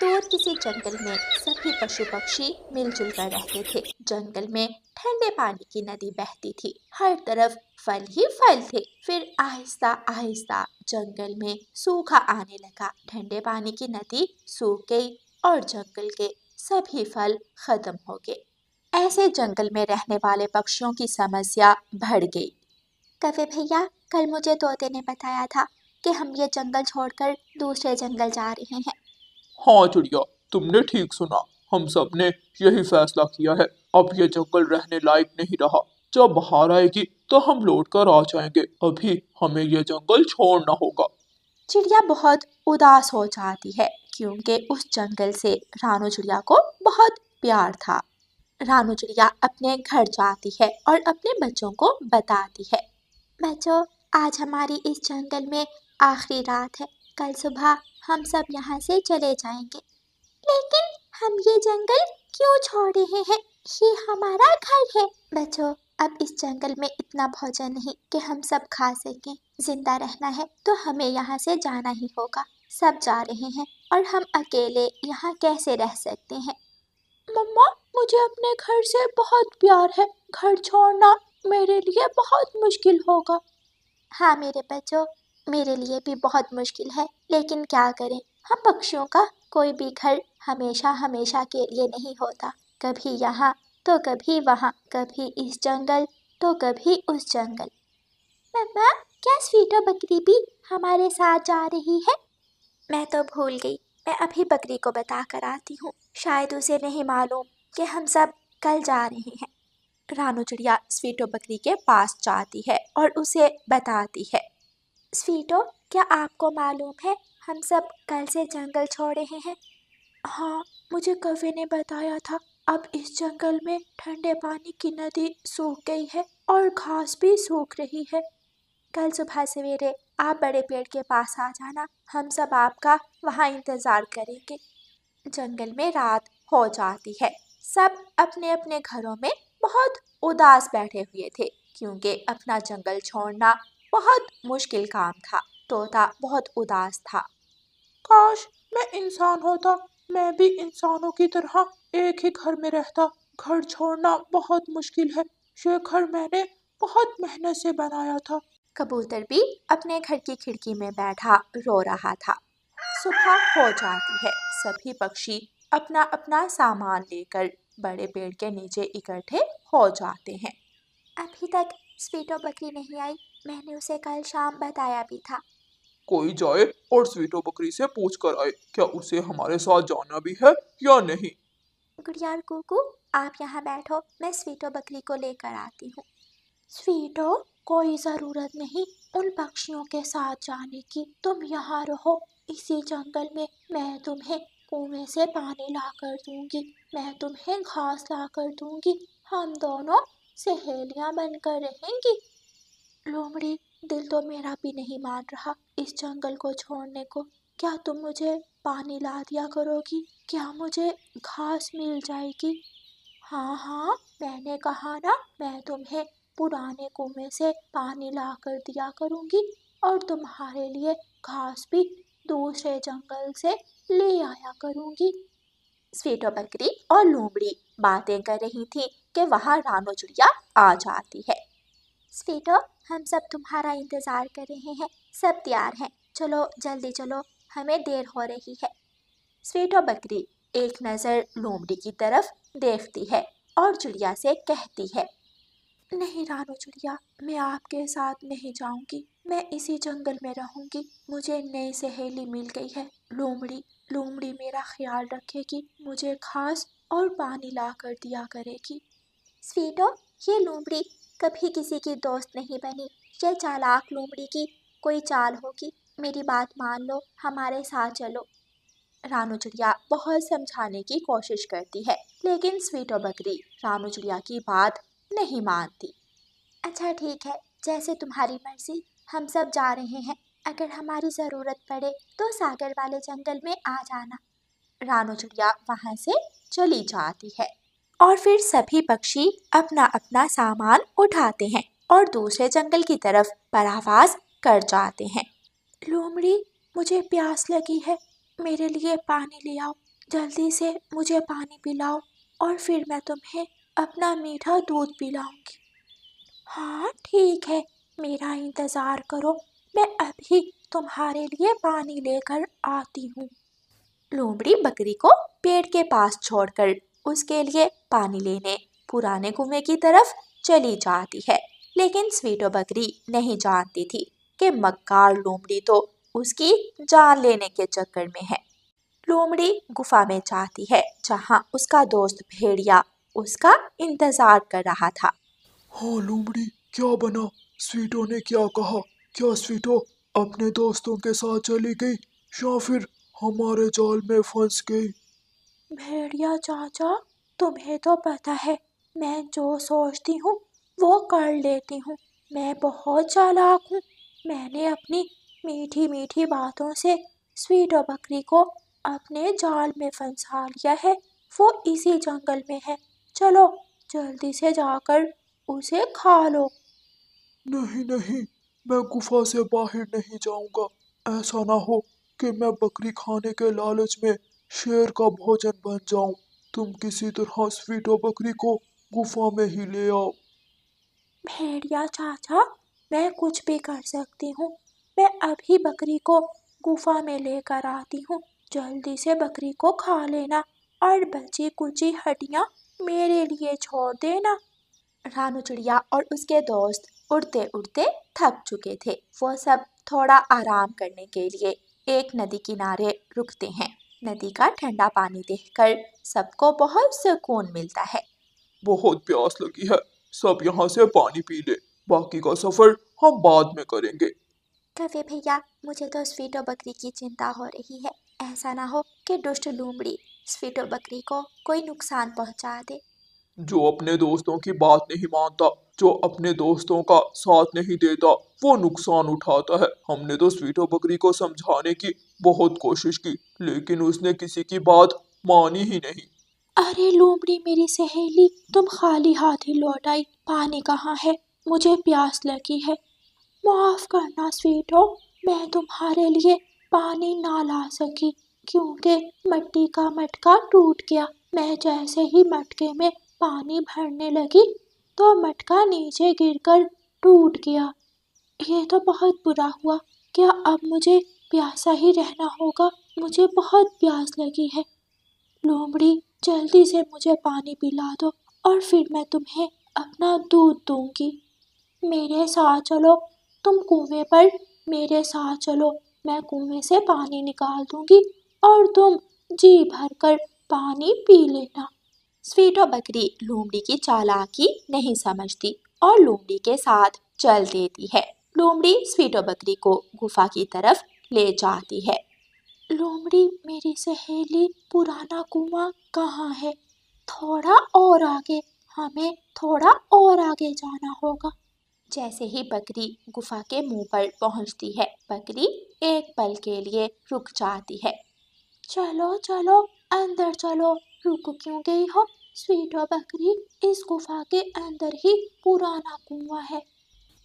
दूर किसी जंगल में सभी पशु पक्षी मिलजुल कर रहते थे। जंगल में ठंडे पानी की नदी बहती थी। हर तरफ फल ही फल थे। फिर आहिस्ता आहिस्ता जंगल में सूखा आने लगा। ठंडे पानी की नदी सूख गई और जंगल के सभी फल खत्म हो गए। ऐसे जंगल में रहने वाले पक्षियों की समस्या बढ़ गई। कवे भैया, कल मुझे तोते ने बताया था कि हम ये जंगल छोड़कर दूसरे जंगल जा रहे हैं। हाँ चिड़िया, तुमने ठीक सुना। हम सब ने यही फैसला किया है। अब ये जंगल रहने लायक नहीं रहा। जब बाहर आएगी तो हम लौट कर आ जाएंगे। अभी हमें ये जंगल छोड़ना होगा। चिड़िया बहुत उदास हो जाती है क्योंकि उस जंगल से रानू चिड़िया को बहुत प्यार था। रानू चिड़िया अपने घर जाती है और अपने बच्चों को बताती है, बच्चों, आज हमारी इस जंगल में आखिरी रात है। कल सुबह हम सब यहाँ से चले जाएंगे। लेकिन हम ये जंगल क्यों छोड़ रहे हैं? ये हमारा घर है। बच्चों, अब इस जंगल में इतना भोजन नहीं कि हम सब खा सकें। जिंदा रहना है तो हमें यहाँ से जाना ही होगा। सब जा रहे हैं और हम अकेले यहाँ कैसे रह सकते हैं? मम्मा, मुझे अपने घर से बहुत प्यार है। घर छोड़ना मेरे लिए बहुत मुश्किल होगा। हाँ मेरे बच्चों, मेरे लिए भी बहुत मुश्किल है, लेकिन क्या करें, हम पक्षियों का कोई भी घर हमेशा हमेशा के लिए नहीं होता। कभी यहाँ तो कभी वहाँ, कभी इस जंगल तो कभी उस जंगल। मम्मा, क्या स्वीटो बकरी भी हमारे साथ जा रही है? मैं तो भूल गई। मैं अभी बकरी को बता कर आती हूँ। शायद उसे नहीं मालूम कि हम सब कल जा रहे हैं। रानू चिड़िया स्वीटो बकरी के पास जाती है और उसे बताती है, स्वीटो, क्या आपको मालूम है हम सब कल से जंगल छोड़ रहे हैं? हाँ, मुझे कवे ने बताया था। अब इस जंगल में ठंडे पानी की नदी सूख गई है और घास भी सूख रही है। कल सुबह सवेरे आप बड़े पेड़ के पास आ जाना। हम सब आपका वहाँ इंतज़ार करेंगे। जंगल में रात हो जाती है। सब अपने अपने घरों में बहुत उदास बैठे हुए थे क्योंकि अपना जंगल छोड़ना बहुत मुश्किल काम था। तोता बहुत उदास था। काश मैं इंसान होता। मैं भी इंसानों की तरह एक ही घर में रहता। घर छोड़ना बहुत मुश्किल है। ये घर मैंने बहुत मेहनत से बनाया था। कबूतर भी अपने घर की खिड़की में बैठा रो रहा था। सुबह हो जाती है। सभी पक्षी अपना अपना सामान लेकर बड़े पेड़ के नीचे इकट्ठे हो जाते हैं। अभी तक स्वीटो बकरी नहीं आई। मैंने उसे कल शाम बताया भी था। कोई जाए और स्वीटो बकरी से पूछ कर आए, क्या उसे हमारे साथ जाना भी है या नहीं। गुड़िया कुकू, आप यहाँ बैठो, मैं स्वीटो बकरी को लेकर आती हूँ। स्वीटो, कोई ज़रूरत नहीं उन पक्षियों के साथ जाने की। तुम यहाँ रहो। इसी जंगल में मैं तुम्हें कुएं से पानी ला कर दूंगी। मैं तुम्हें घास ला कर दूंगी। हम दोनों सहेलियाँ बनकर रहेंगी। लोमड़ी, दिल तो मेरा भी नहीं मान रहा इस जंगल को छोड़ने को। क्या तुम मुझे पानी ला दिया करोगी? क्या मुझे घास मिल जाएगी? हाँ हाँ, मैंने कहा ना, मैं तुम्हें पुराने कुएं से पानी ला कर दिया करूंगी और तुम्हारे लिए घास भी दूसरे जंगल से ले आया करूंगी। स्वीटो बकरी और लोमड़ी बातें कर रही थी कि वहाँ रानू चिड़िया आ जाती है। स्वीटो, हम सब तुम्हारा इंतजार कर रहे हैं। सब तैयार हैं। चलो जल्दी चलो, हमें देर हो रही है। स्वीटो बकरी एक नज़र लोमड़ी की तरफ देखती है और चिड़िया से कहती है, नहीं रानू चिड़िया, मैं आपके साथ नहीं जाऊंगी। मैं इसी जंगल में रहूंगी। मुझे नई सहेली मिल गई है, लोमड़ी। लोमड़ी मेरा ख्याल रखेगी, मुझे घास और पानी ला कर दिया करेगी। स्वीटो, ये लोमड़ी कभी किसी की दोस्त नहीं बनी। ये चालाक लोमड़ी की कोई चाल होगी। मेरी बात मान लो, हमारे साथ चलो। रानू चिड़िया बहुत समझाने की कोशिश करती है, लेकिन स्वीटो बकरी रानू चिड़िया की बात नहीं मानती। अच्छा ठीक है, जैसे तुम्हारी मर्जी, हम सब जा रहे हैं। अगर हमारी ज़रूरत पड़े तो सागर वाले जंगल में आ जाना। रानू चिड़िया वहाँ से चली जाती है और फिर सभी पक्षी अपना अपना सामान उठाते हैं और दूसरे जंगल की तरफ परवास कर जाते हैं। लोमड़ी, मुझे प्यास लगी है, मेरे लिए पानी ले आओ। जल्दी से मुझे पानी पिलाओ और फिर मैं तुम्हें अपना मीठा दूध पिलाऊंगी। हाँ ठीक है, मेरा इंतज़ार करो, मैं अभी तुम्हारे लिए पानी लेकर आती हूँ। लोमड़ी बकरी को पेड़ के पास छोड़कर उसके लिए पानी लेने पुराने कुएं की तरफ चली जाती है। लेकिन स्वीटो बकरी नहीं जानती थी कि मक्कार लोमड़ी तो उसकी जान लेने के चक्कर में है। लोमड़ी गुफा में जाती है जहां उसका दोस्त भेड़िया उसका इंतजार कर रहा था। हाँ लोमड़ी, क्या बना? स्वीटो ने क्या कहा? क्या स्वीटो अपने दोस्तों के साथ चली गई या फिर हमारे जाल में फंस गई? भेड़िया चाचा, तुम्हें तो पता है मैं जो सोचती हूँ वो कर लेती हूँ। मैं बहुत चालाक हूँ। मैंने अपनी मीठी मीठी बातों से स्वीटो बकरी को अपने जाल में फंसा लिया है। वो इसी जंगल में है। चलो जल्दी से जाकर उसे खा लो। नहीं नहीं, मैं गुफा से बाहर नहीं जाऊंगा। ऐसा ना हो कि मैं बकरी खाने के लालच में शेर का भोजन बन जाऊं। तुम किसी तरह स्वीटो बकरी को गुफा में ही ले आओ। भेड़िया चाचा, मैं कुछ भी कर सकती हूँ। मैं अभी बकरी को गुफा में लेकर आती हूँ। जल्दी से बकरी को खा लेना और बची कुची हड्डियाँ मेरे लिए छोड़ देना। रानू चिड़िया और उसके दोस्त उड़ते उड़ते थक चुके थे। वो सब थोड़ा आराम करने के लिए एक नदी किनारे रुकते हैं। नदी का ठंडा पानी देखकर सबको बहुत सुकून मिलता है। बहुत प्यास लगी है, सब यहाँ से पानी पी ले। बाकी का सफर हम बाद में करेंगे। कवे भैया, मुझे तो स्वीटो बकरी की चिंता हो रही है। ऐसा ना हो कि दुष्ट लोमड़ी स्वीटो बकरी को कोई नुकसान पहुंचा दे। जो अपने दोस्तों की बात नहीं मानता, जो अपने दोस्तों का साथ नहीं देता, वो नुकसान उठाता है। हमने तो स्वीटो बकरी को समझाने की बहुत कोशिश की, लेकिन उसने किसी की बात मानी ही नहीं। अरे लोमड़ी मेरी सहेली, तुम खाली हाथ ही लौट आई। पानी कहाँ है? मुझे प्यास लगी है। माफ करना स्वीटो, मैं तुम्हारे लिए पानी ना ला सकी क्योंकि मिट्टी का मटका टूट गया। मैं जैसे ही मटके में पानी भरने लगी तो मटका नीचे गिरकर टूट गया। ये तो बहुत बुरा हुआ। क्या अब मुझे प्यासा ही रहना होगा? मुझे बहुत प्यास लगी है। लोमड़ी, जल्दी से मुझे पानी पिला दो और फिर मैं तुम्हें अपना दूध दूंगी। मेरे साथ चलो, तुम कुएं पर मेरे साथ चलो। मैं कुएं से पानी निकाल दूंगी और तुम जी भरकर पानी पी लेना। स्वीटो बकरी लोमड़ी की चालाकी नहीं समझती और लोमड़ी के साथ चल देती है। लोमड़ी स्वीटो बकरी को गुफा की तरफ ले जाती है। लोमड़ी मेरी सहेली, पुराना कुआं कहाँ है? थोड़ा और आगे, हमें थोड़ा और आगे जाना होगा। जैसे ही बकरी गुफा के मुंह पर पहुंचती है, बकरी एक पल के लिए रुक जाती है। चलो चलो, अंदर चलो। रुक क्यों गई हो स्वीटो बकरी? इस गुफा के अंदर ही पुराना कुआं है।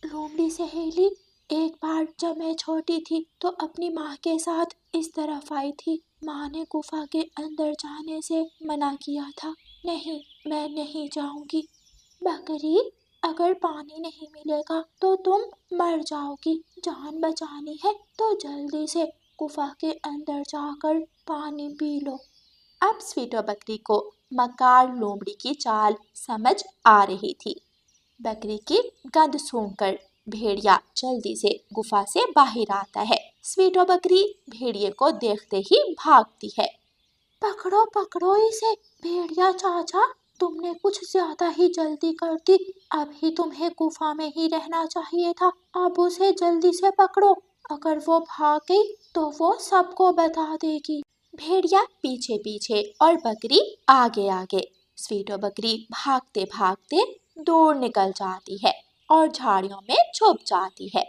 लोमड़ी सहेली, एक बार जब मैं छोटी थी तो अपनी माँ के साथ इस तरफ आई थी। माँ ने गुफा के अंदर जाने से मना किया था। नहीं, मैं नहीं जाऊंगी। बकरी, अगर पानी नहीं मिलेगा तो तुम मर जाओगी। जान बचानी है तो जल्दी से गुफा के अंदर जाकर पानी पी लो। अब स्वीटो बकरी को मकार लोमड़ी की चाल समझ आ रही थी। बकरी की गंध सूंघकर भेड़िया जल्दी से गुफा से बाहर आता है। स्वीटो बकरी भेड़िए को देखते ही भागती है। पकड़ो पकड़ो इसे। भेड़िया चाचा, तुमने कुछ ज्यादा ही जल्दी कर दी। अभी तुम्हें गुफा में ही रहना चाहिए था। अब उसे जल्दी से पकड़ो। अगर वो भाग गई तो वो सबको बता देगी। भेड़िया पीछे पीछे और बकरी आगे आगे। स्वीटो बकरी भागते भागते दूर निकल जाती है और झाड़ियों में छुप जाती है।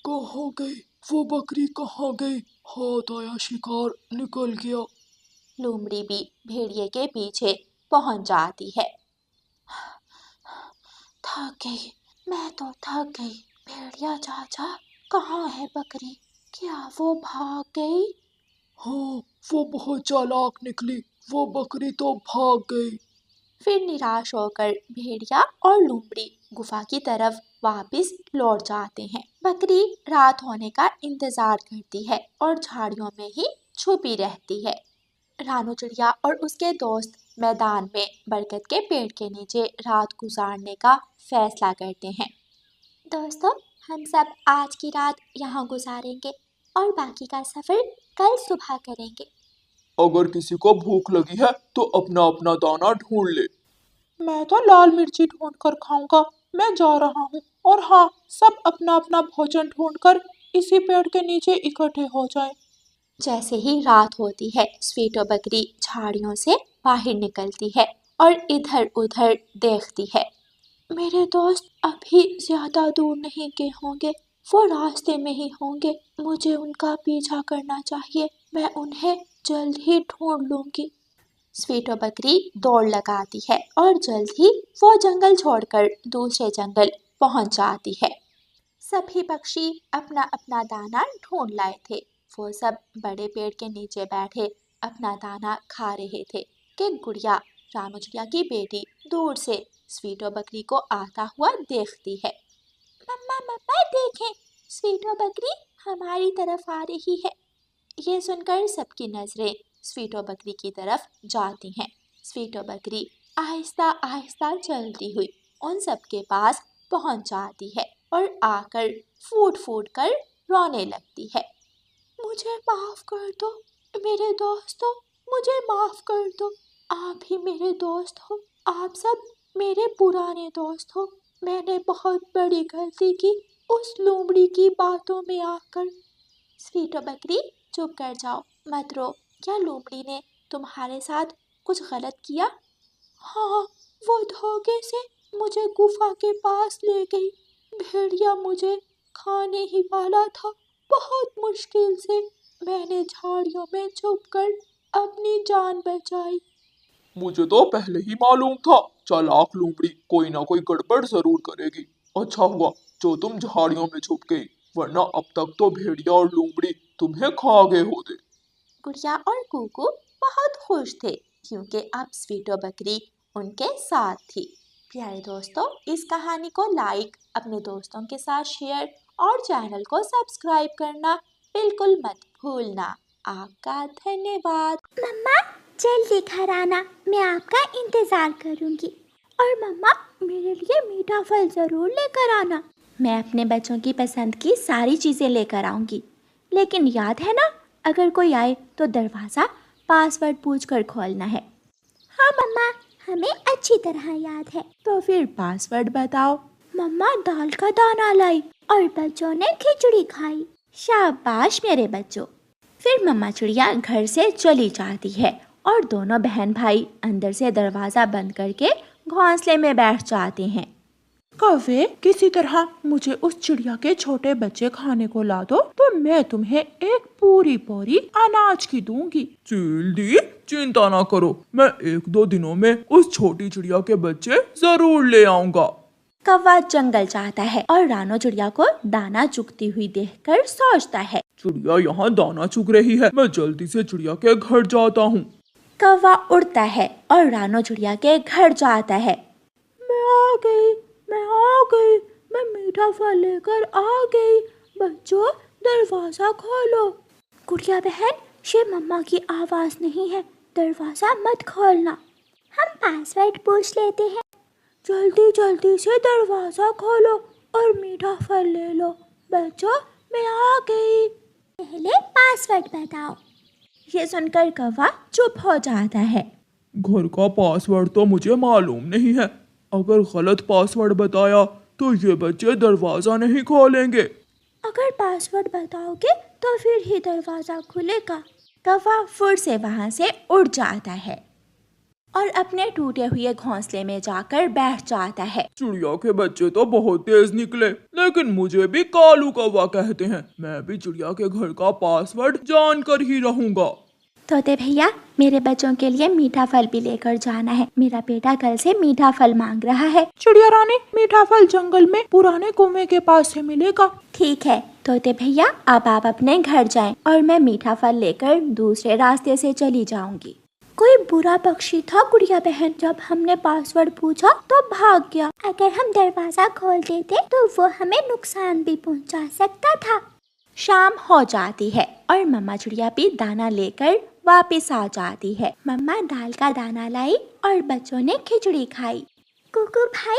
कहाँ गई वो बकरी? कहाँ गई? हाथ आया शिकार, निकल गया। लोमड़ी भी भेड़िए के पीछे पहुंच जाती है। थक गई, मैं तो थक गई। भेड़िया चाचा, कहाँ है बकरी? क्या वो भाग गई? हाँ, वो बहुत चालाक निकली, वो बकरी तो भाग गई। फिर निराश होकर भेड़िया और लोमड़ी गुफा की तरफ वापस लौट जाते हैं। बकरी रात होने का इंतजार करती है और झाड़ियों में ही छुपी रहती है। रानू चिड़िया और उसके दोस्त मैदान में बरगद के पेड़ के नीचे रात गुजारने का फैसला करते हैं। दोस्तों, हम सब आज की रात यहाँ गुजारेंगे और बाकी का सफर कल सुबह करेंगे। अगर किसी को भूख लगी है तो अपना अपना दाना ढूंढ ले। मैं तो लाल मिर्ची ढूंढ कर खाऊंगा। मैं जा रहा हूँ। और हाँ, सब अपना अपना भोजन ढूंढकर इसी पेड़ के नीचे इकट्ठे हो जाएं। जैसे ही रात होती है, स्वीटो बकरी झाड़ियों से बाहर निकलती है और इधर उधर देखती है। मेरे दोस्त अभी ज्यादा दूर नहीं गए होंगे, वो रास्ते में ही होंगे। मुझे उनका पीछा करना चाहिए, मैं उन्हें जल्द ही ढूंढ लूंगी। स्वीटो बकरी दौड़ लगाती है और जल्द ही वो जंगल छोड़कर दूसरे जंगल पहुंच जाती है। सभी पक्षी अपना अपना दाना ढूंढ लाए थे। वो सब बड़े पेड़ के नीचे बैठे अपना दाना खा रहे थे कि गुड़िया, रानू चिड़िया की बेटी, दूर से स्वीटो बकरी को आता हुआ देखती है। मम्मा मम्मा देखें, स्वीटो बकरी हमारी तरफ आ रही है। ये सुनकर सबकी नजरें स्वीटो बकरी की तरफ जाती हैं। स्वीटो बकरी आहिस्ता आहिस्ता चलती हुई उन सबके पास पहुंच जाती है और आकर फूट फूट कर रोने लगती है। मुझे माफ कर दो मेरे दोस्तों, मुझे माफ कर दो। आप ही मेरे दोस्त हो, आप सब मेरे पुराने दोस्त हो। मैंने बहुत बड़ी गलती की उस लोमड़ी की बातों में आकर। स्वीटो बकरी, चुप कर जाओ, मत रो। क्या लोमड़ी ने तुम्हारे साथ कुछ गलत किया? हाँ, वो धोखे से मुझे गुफा के पास ले गई। भेड़िया मुझे खाने ही वाला था। बहुत मुश्किल से मैंने झाड़ियों में छुपकर अपनी जान बचाई। मुझे तो पहले ही मालूम था, चालाक लोमड़ी कोई ना कोई गड़बड़ जरूर करेगी। अच्छा हुआ जो तुम झाड़ियों में छुप गई, वरना अब तक तो भेड़िया और लोमड़ी तुम्हें खा गए होते। गुड़िया और कुकू बहुत खुश थे क्योंकि अब स्वीटो बकरी उनके साथ थी। प्यारे दोस्तों, इस कहानी को लाइक, अपने दोस्तों के साथ शेयर और चैनल को सब्सक्राइब करना बिल्कुल मत भूलना। आपका धन्यवाद। मम्मा, जल्दी घर आना, मैं आपका इंतजार करूंगी। और मम्मा, मेरे लिए मीठा फल जरूर लेकर आना। मैं अपने बच्चों की पसंद की सारी चीजें लेकर आऊंगी, लेकिन याद है ना, अगर कोई आए तो दरवाजा पासवर्ड पूछकर खोलना है। हाँ मम्मा, हमें अच्छी तरह याद है। तो फिर पासवर्ड बताओ। मम्मा दाल का दाना लाई और बच्चों ने खिचड़ी खाई। शाबाश मेरे बच्चों। फिर मम्मा चिड़िया घर से चली जाती है और दोनों बहन भाई अंदर से दरवाजा बंद करके घोंसले में बैठ जाते हैं। कौवे, किसी तरह मुझे उस चिड़िया के छोटे बच्चे खाने को ला दो, तो मैं तुम्हें एक पूरी बोरी अनाज की दूंगी। चील दी, चिंता ना करो, मैं 1-2 दिनों में उस छोटी चिड़िया के बच्चे जरूर ले आऊंगा। कौवा जंगल जाता है और रानो चिड़िया को दाना चुगती हुई देखकर सोचता है, चिड़िया यहाँ दाना चुग रही है, मैं जल्दी से चिड़िया के घर जाता हूँ। कौवा उड़ता है और रानो चिड़िया के घर जाता है। मैं आ गई, मैं मीठा फल लेकर आ गई। बच्चों, दरवाजा खोलो। गुड़िया बहन, ये मम्मा की आवाज नहीं है, दरवाजा मत खोलना। हम पासवर्ड पूछ लेते हैं। जल्दी जल्दी से दरवाजा खोलो और मीठा फल ले लो। बच्चों, मैं आ गई। पहले पासवर्ड बताओ। ये सुनकर कौवा चुप हो जाता है। घर का पासवर्ड तो मुझे मालूम नहीं है, अगर गलत पासवर्ड बताया तो ये बच्चे दरवाजा नहीं खोलेंगे। अगर पासवर्ड बताओगे तो फिर ही दरवाजा खुलेगा। कौवा फिर से वहां से उड़ जाता है और अपने टूटे हुए घोंसले में जाकर बैठ जाता है। चिड़िया के बच्चे तो बहुत तेज निकले, लेकिन मुझे भी कालू कौवा कहते हैं। मैं भी चिड़िया के घर का पासवर्ड जानकर ही रहूंगा। तोते भैया, मेरे बच्चों के लिए मीठा फल भी लेकर जाना है। मेरा बेटा कल से मीठा फल मांग रहा है। चिड़िया रानी, मीठा फल जंगल में पुराने कुएं के पास से मिलेगा। ठीक है, तोते भैया, अब आप अपने घर जाएं और मैं मीठा फल लेकर दूसरे रास्ते से चली जाऊंगी। कोई बुरा पक्षी था गुड़िया बहन, जब हमने पासवर्ड पूछा तो भाग गया। अगर हम दरवाजा खोल देते तो वो हमें नुकसान भी पहुंचा सकता था। शाम हो जाती है और मम्मा चिड़िया भी दाना लेकर वापस आ जाती है। मम्मा दाल का दाना लाई और बच्चों ने खिचड़ी खाई। कुकू भाई,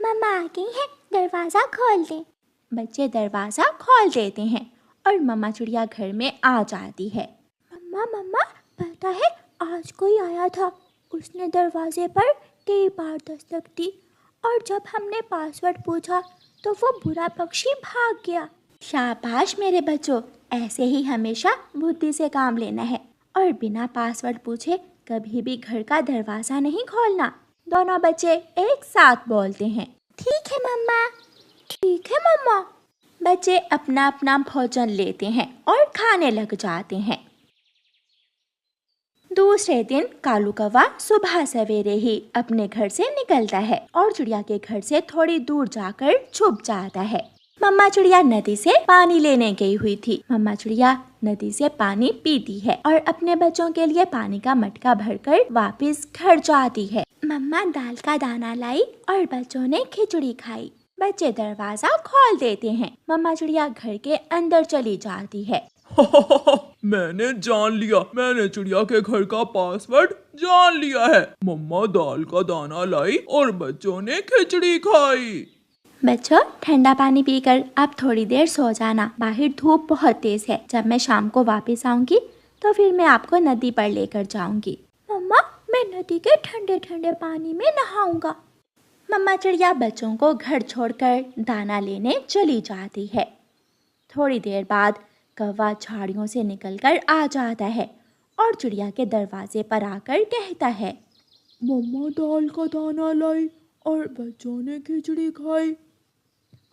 मम्मा आ गई है, दरवाजा खोल दे। बच्चे दरवाजा खोल देते हैं और मम्मा चिड़िया घर में आ जाती है। मम्मा, पता है आज कोई आया था, उसने दरवाजे पर कई बार दस्तक दी और जब हमने पासवर्ड पूछा तो वो बुरा पक्षी भाग गया। शाबाश मेरे बच्चों, ऐसे ही हमेशा बुद्धि से काम लेना है और बिना पासवर्ड पूछे कभी भी घर का दरवाजा नहीं खोलना। दोनों बच्चे एक साथ बोलते हैं, ठीक है मम्मा। ठीक है मम्मा। बच्चे अपना अपना भोजन लेते हैं और खाने लग जाते हैं। दूसरे दिन कालू कौवा सुबह सवेरे ही अपने घर से निकलता है और चिड़िया के घर से थोड़ी दूर जाकर छुप जाता है। मम्मा चिड़िया नदी से पानी लेने गई हुई थी। मम्मा चिड़िया नदी से पानी पीती है और अपने बच्चों के लिए पानी का मटका भरकर वापस घर जाती है। मम्मा दाल का दाना लाई और बच्चों ने खिचड़ी खाई। बच्चे दरवाजा खोल देते हैं। मम्मा चिड़िया घर के अंदर चली जाती है। मैंने जान लिया, मैंने चिड़िया के घर का पासवर्ड जान लिया है। मम्मा दाल का दाना लाई और बच्चों ने खिचड़ी खाई। बच्चों ठंडा पानी पीकर आप थोड़ी देर सो जाना, बाहर धूप बहुत तेज है। जब मैं शाम को वापस आऊंगी तो फिर मैं आपको नदी पर लेकर जाऊंगी। मम्मा मैं नदी के ठंडे ठंडे पानी में नहाऊंगा। मम्मा चिड़िया बच्चों को घर छोड़कर दाना लेने चली जाती है। थोड़ी देर बाद कौवा झाड़ियों से निकलकर आ जाता है और चिड़िया के दरवाजे पर आकर कहता है, मम्मा दाल का दाना लाई और बच्चों ने खिचड़ी खाई,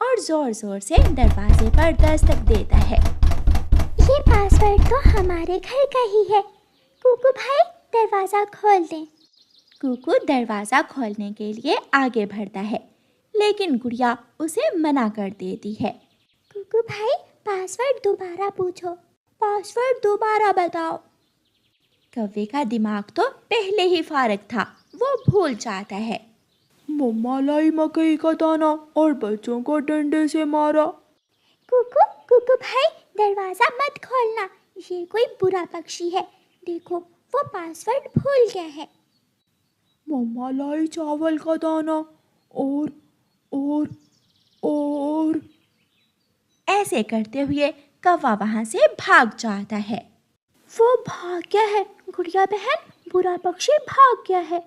और जोर जोर से दरवाजे पर दस्तक देता है। ये पासवर्ड तो हमारे घर का ही है, कुकू भाई दरवाजा खोल दें। कुकू दरवाजा खोलने के लिए आगे बढ़ता है, लेकिन गुड़िया उसे मना कर देती है। कुकू भाई पासवर्ड दोबारा पूछो, पासवर्ड दोबारा बताओ। कौवे का दिमाग तो पहले ही फारग था, वो भूल जाता है। मम्मा लाई मकई का दाना और बच्चों को डंडे से मारा। कुकू भाई दरवाजा मत खोलना, ये कोई बुरा पक्षी है, देखो वो पासवर्ड भूल गया है। मम्मा लाई चावल का दाना और ऐसे करते हुए कौवा वहाँ से भाग जाता है। वो भाग गया है गुड़िया बहन, बुरा पक्षी भाग गया है।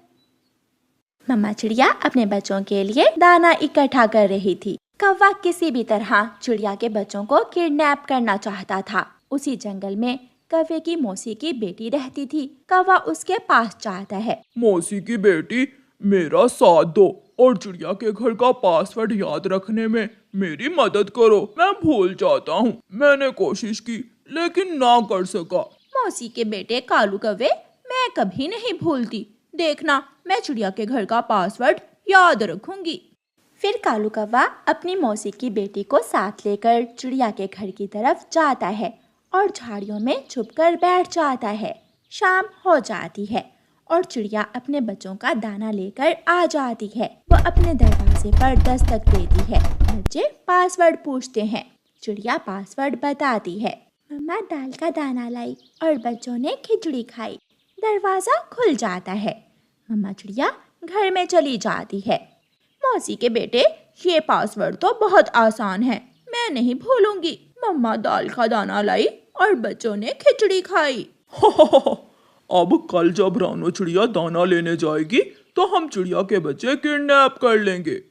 मम्मा चिड़िया अपने बच्चों के लिए दाना इकट्ठा कर रही थी। कौवा किसी भी तरह चिड़िया के बच्चों को किडनैप करना चाहता था। उसी जंगल में कौवे की मौसी की बेटी रहती थी। कौवा उसके पास जाता है। मौसी की बेटी मेरा साथ दो और चिड़िया के घर का पासवर्ड याद रखने में मेरी मदद करो, मैं भूल जाता हूँ। मैंने कोशिश की लेकिन ना कर सका। मौसी के बेटे कालू कौवे, मैं कभी नहीं भूलती, देखना मैं चिड़िया के घर का पासवर्ड याद रखूंगी। फिर कालू कौवा अपनी मौसी की बेटी को साथ लेकर चिड़िया के घर की तरफ जाता है और झाड़ियों में छुपकर बैठ जाता है। शाम हो जाती है और चिड़िया अपने बच्चों का दाना लेकर आ जाती है। वो अपने दरवाजे पर दस्तक देती है। बच्चे पासवर्ड पूछते हैं। चिड़िया पासवर्ड बताती है। मम्मा दाल का दाना लाई और बच्चों ने खिचड़ी खाई। दरवाजा खुल जाता है। मम्मा चिड़िया घर में चली जाती है। मौसी के बेटे, ये पासवर्ड तो बहुत आसान है, मैं नहीं भूलूंगी। मम्मा दाल का दाना लाई और बच्चों ने खिचड़ी खाई। अब कल जब रानो चिड़िया दाना लेने जाएगी तो हम चिड़िया के बच्चे किडनैप कर लेंगे।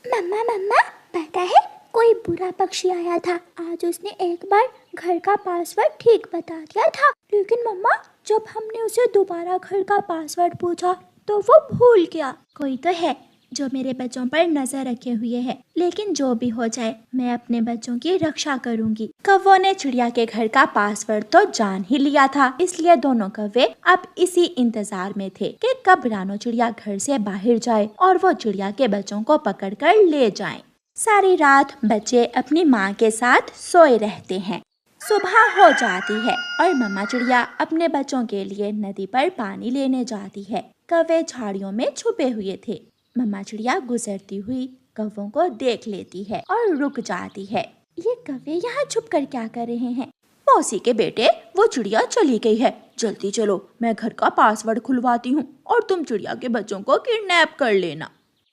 मम्मा पता है कोई बुरा पक्षी आया था, आज उसने एक बार घर का पासवर्ड ठीक बता दिया था, लेकिन मम्मा जब हमने उसे दोबारा घर का पासवर्ड पूछा तो वो भूल गया। कोई तो है जो मेरे बच्चों पर नजर रखे हुए है, लेकिन जो भी हो जाए मैं अपने बच्चों की रक्षा करूंगी। कौवों ने चिड़िया के घर का पासवर्ड तो जान ही लिया था, इसलिए दोनों कौवे अब इसी इंतजार में थे कि कब रानो चिड़िया घर से बाहर जाए और वो चिड़िया के बच्चों को पकड़कर ले जाए। सारी रात बच्चे अपनी माँ के साथ सोए रहते हैं। सुबह हो जाती है और मम्मा चिड़िया अपने बच्चों के लिए नदी पर पानी लेने जाती है। कौवे झाड़ियों में छुपे हुए थे। मम्मा चिड़िया गुजरती हुई कौवों को देख लेती है और रुक जाती है। ये कौवे यहाँ छुप कर क्या कर रहे हैं? मौसी के बेटे, वो चिड़िया चली गई है। जल्दी चलो, मैं घर का पासवर्ड खुलवाती हूँ और तुम चिड़िया के बच्चों को किडनैप कर लेना।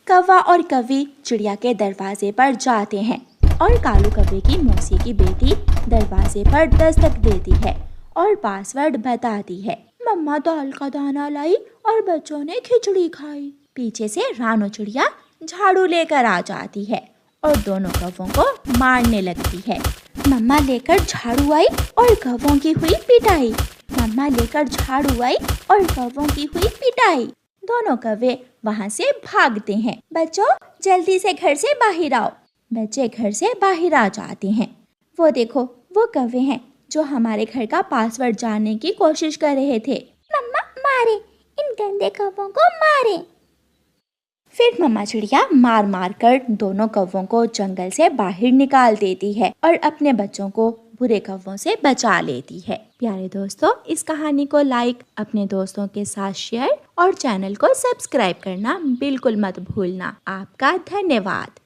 कौवा और कौवी चिड़िया के दरवाजे पर जाते हैं और कालू कौवे की मौसी की बेटी दरवाजे पर दस्तक देती है और पासवर्ड बताती है। मम्मा दाल का दाना लाई और बच्चों ने खिचड़ी खाई। पीछे से रानो चिड़िया झाड़ू लेकर आ जाती है और दोनों कौवों को मारने लगती है। मम्मा लेकर झाड़ू आई और कौवों की हुई पिटाई। मम्मा लेकर झाड़ू आई और कौवों की हुई पिटाई। दोनों कौवे वहाँ से भागते हैं। बच्चों, जल्दी से घर से बाहर आओ। बच्चे घर से बाहर आ जाते हैं। वो देखो, वो कौवे हैं जो हमारे घर का पासवर्ड जानने की कोशिश कर रहे थे। मम्मा मारे, इन गंदे कौवों को मारे। फिर मम्मा चिड़िया मार मार कर दोनों कौवों को जंगल से बाहर निकाल देती है और अपने बच्चों को बुरे कौवों से बचा लेती है। प्यारे दोस्तों, इस कहानी को लाइक, अपने दोस्तों के साथ शेयर और चैनल को सब्सक्राइब करना बिल्कुल मत भूलना। आपका धन्यवाद।